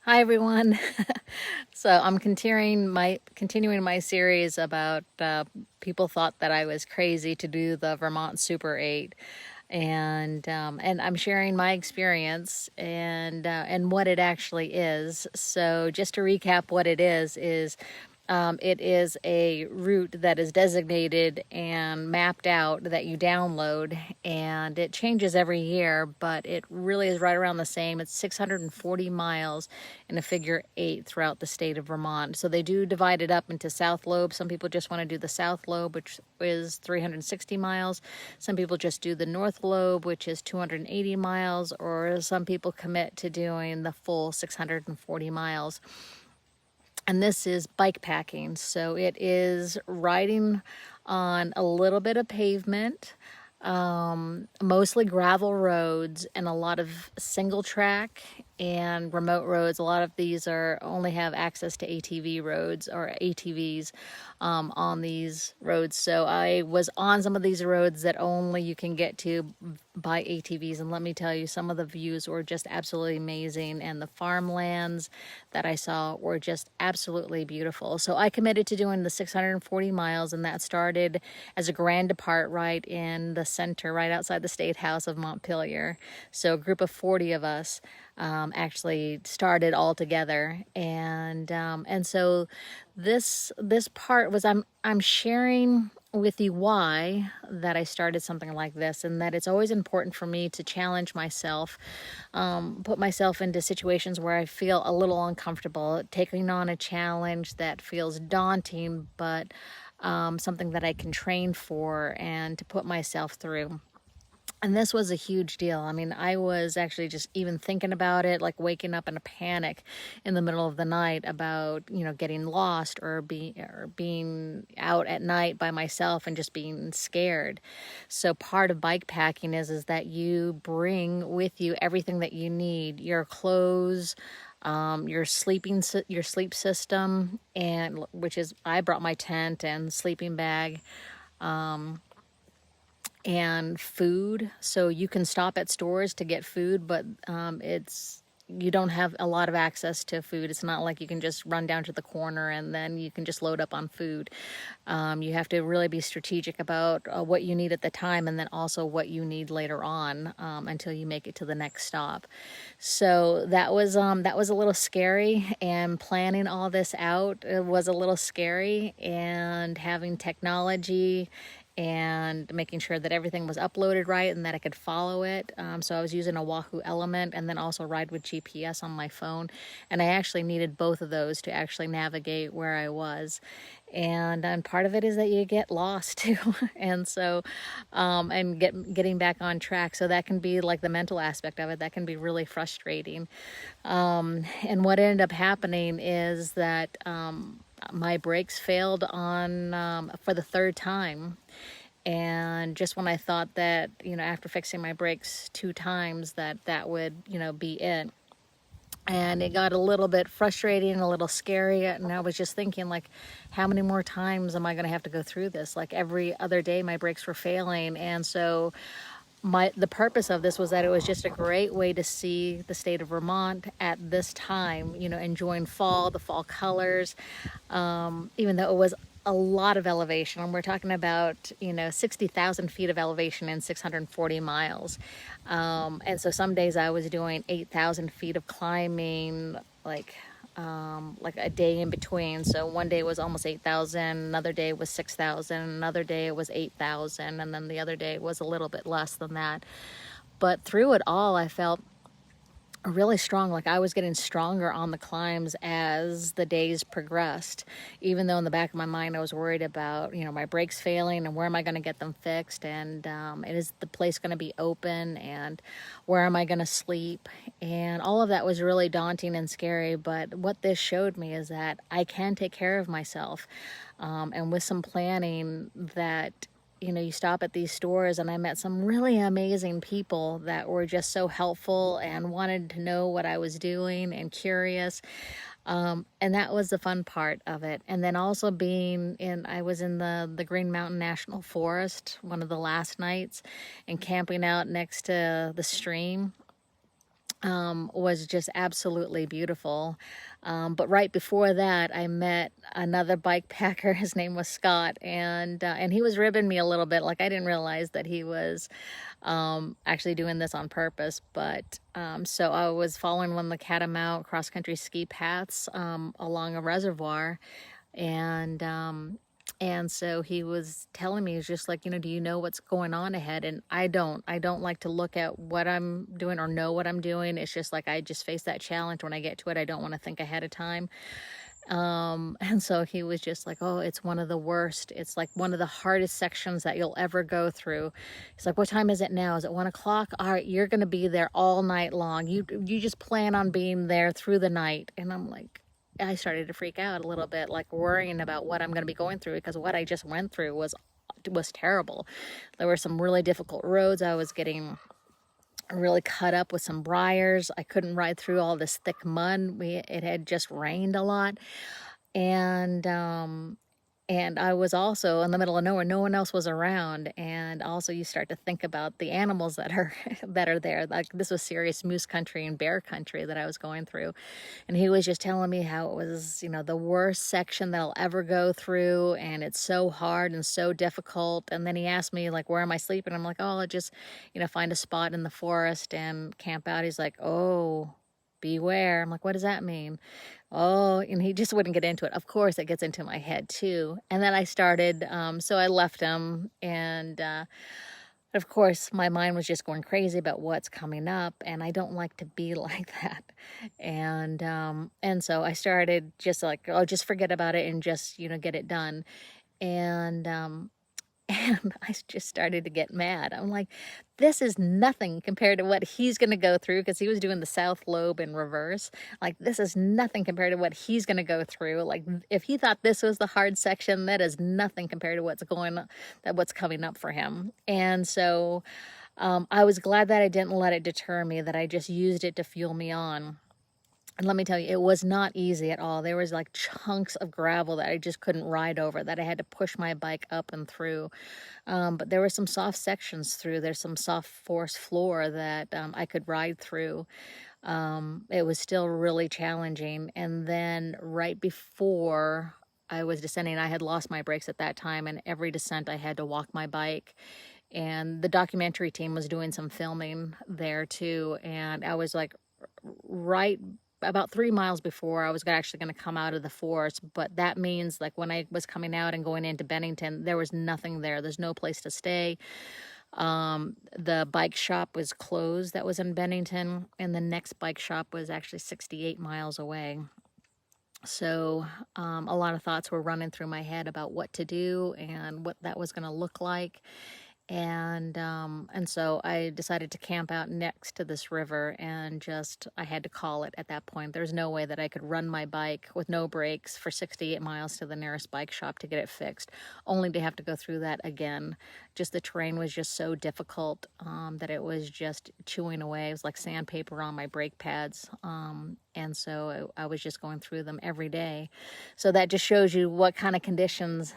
Hi everyone. So I'm continuing my series about people thought that I was crazy to do the Vermont Super 8, and I'm sharing my experience and what it actually is. So just to recap, what it is a route that is designated and mapped out that you download, and it changes every year, but it really is right around the same. It's 640 miles in a figure eight throughout the state of Vermont. So they do divide it up into South Lobe. Some people just want to do the South Lobe, which is 360 miles. Some people just do the North Lobe, which is 280 miles, or some people commit to doing the full 640 miles. And this is bike packing. So it is riding on a little bit of pavement, mostly gravel roads, and a lot of single track and remote roads. A lot of these are only have access to ATV roads or ATVs on these roads. So I was on some of these roads that only you can get to by ATVs, and let me tell you, some of the views were just absolutely amazing, and the farmlands that I saw were just absolutely beautiful. So I committed to doing the 640 miles, and that started as a grand depart right in the center, right outside the State House of Montpelier. So a group of 40 of us actually started all together, and so this part was I'm sharing with you why that I started something like this, and that it's always important for me to challenge myself, put myself into situations where I feel a little uncomfortable, taking on a challenge that feels daunting, but something that I can train for and to put myself through. And this was a huge deal. I mean, I was actually just even thinking about it, like waking up in a panic in the middle of the night about, getting lost or being out at night by myself and just being scared. So part of bike packing is that you bring with you everything that you need, your clothes, your your sleep system, and which is I brought my tent and sleeping bag, and food. So you can stop at stores to get food, but you don't have a lot of access to food. It's not like you can just run down to the corner and then you can just load up on food. You have to really be strategic about what you need at the time, and then also what you need later on, until you make it to the next stop. So that was a little scary, and planning all this out, it was a little scary, and having technology and making sure that everything was uploaded right and that I could follow it. So I was using a Wahoo Element and then also Ride with GPS on my phone. And I actually needed both of those to actually navigate where I was. And part of it is that you get lost too. And so, getting back on track. So that can be like the mental aspect of it. That can be really frustrating. And what ended up happening is that, my brakes failed on for the third time, and just when I thought that, after fixing my brakes two times, that would, be it. And it got a little bit frustrating and a little scary, and I was just thinking, like, how many more times am I going to have to go through this? Like, every other day my brakes were failing. And so the purpose of this was that it was just a great way to see the state of Vermont at this time, enjoying fall, the fall colors, even though it was a lot of elevation. And we're talking about, 60,000 feet of elevation in 640 miles. And so some days I was doing 8,000 feet of climbing, like a day in between. So one day was almost 8,000, another day was 6,000, another day was 8,000, and then the other day was a little bit less than that. But through it all, I felt really strong. Like, I was getting stronger on the climbs as the days progressed, even though in the back of my mind I was worried about, my brakes failing and where am I going to get them fixed, and is the place going to be open, and where am I going to sleep, and all of that was really daunting and scary. But what this showed me is that I can take care of myself, and with some planning, that you stop at these stores, and I met some really amazing people that were just so helpful and wanted to know what I was doing and curious. And that was the fun part of it. And then also I was in the Green Mountain National Forest one of the last nights, and camping out next to the stream. was just absolutely beautiful. But right before that, I met another bike packer. His name was Scott, and he was ribbing me a little bit. Like I didn't realize that he was actually doing this on purpose. But so I was following one of the Catamount cross country ski paths along a reservoir, and and so he was telling me, he's just like, do you know what's going on ahead? And I don't like to look at what I'm doing or know what I'm doing. It's just like, I just face that challenge when I get to it. I don't want to think ahead of time. And so he was just like, oh, it's one of the worst. It's like one of the hardest sections that you'll ever go through. He's like, what time is it now? Is it 1 o'clock? All right, you're going to be there all night long. You just plan on being there through the night. And I'm like, I started to freak out a little bit, like worrying about what I'm going to be going through, because what I just went through was terrible. There were some really difficult roads. I was getting really cut up with some briars. I couldn't ride through all this thick mud. It had just rained a lot, and I was also in the middle of nowhere. No one else was around. And also you start to think about the animals that are that are there. Like this was serious moose country and bear country that I was going through. And he was just telling me how it was, the worst section that I'll ever go through, and it's so hard and so difficult. And then he asked me, like, where am I sleeping? I'm like, oh, I'll just, find a spot in the forest and camp out. He's like, oh, beware. I'm like, what does that mean? Oh, and he just wouldn't get into it. Of course, it gets into my head too. And then I started, so I left him, and of course, my mind was just going crazy about what's coming up, and I don't like to be like that. And so I started just like, oh, just forget about it and just, get it done. And and I just started to get mad. I'm like, this is nothing compared to what he's going to go through, because he was doing the South Lobe in reverse. Like, this is nothing compared to what he's going to go through. Like, if he thought this was the hard section, that is nothing compared to what's coming up for him. And so I was glad that I didn't let it deter me, that I just used it to fuel me on. And let me tell you, it was not easy at all. There was like chunks of gravel that I just couldn't ride over, that I had to push my bike up and through. But there were some soft sections through. There's some soft forest floor that I could ride through. It was still really challenging. And then right before I was descending, I had lost my brakes at that time, and every descent I had to walk my bike. And the documentary team was doing some filming there too. And I was like right about 3 miles before I was actually going to come out of the forest. But that means, like, when I was coming out and going into Bennington, there was nothing there. There's no place to stay. The bike shop was closed that was in Bennington, and the next bike shop was actually 68 miles away. So a lot of thoughts were running through my head about what to do and what that was going to look like. And so I decided to camp out next to this river, and I had to call it at that point. There's no way that I could run my bike with no brakes for 68 miles to the nearest bike shop to get it fixed, only to have to go through that again. Just the terrain was just so difficult that it was just chewing away. It was like sandpaper on my brake pads. And so I was just going through them every day. So that just shows you what kind of conditions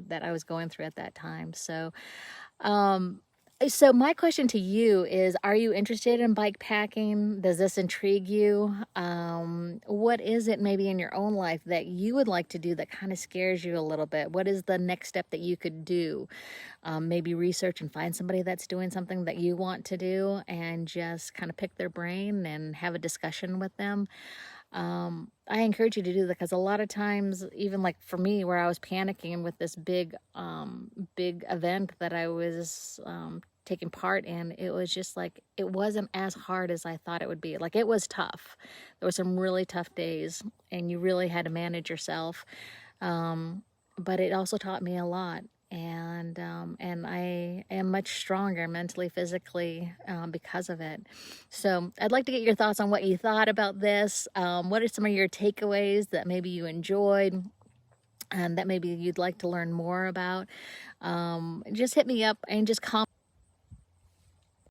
that I was going through at that time. So my question to you is, are you interested in bike packing? Does this intrigue you? What is it maybe in your own life that you would like to do that kind of scares you a little bit? What is the next step that you could do? Maybe research and find somebody that's doing something that you want to do, and just kind of pick their brain and have a discussion with them. I encourage you to do that, because a lot of times, even like for me, where I was panicking with this big event that I was taking part in, it was just like, it wasn't as hard as I thought it would be. Like, it was tough. There were some really tough days, and you really had to manage yourself. But it also taught me a lot. And I am much stronger mentally, physically, because of it. So I'd like to get your thoughts on what you thought about this. What are some of your takeaways that maybe you enjoyed and that maybe you'd like to learn more about? Just hit me up and just comment.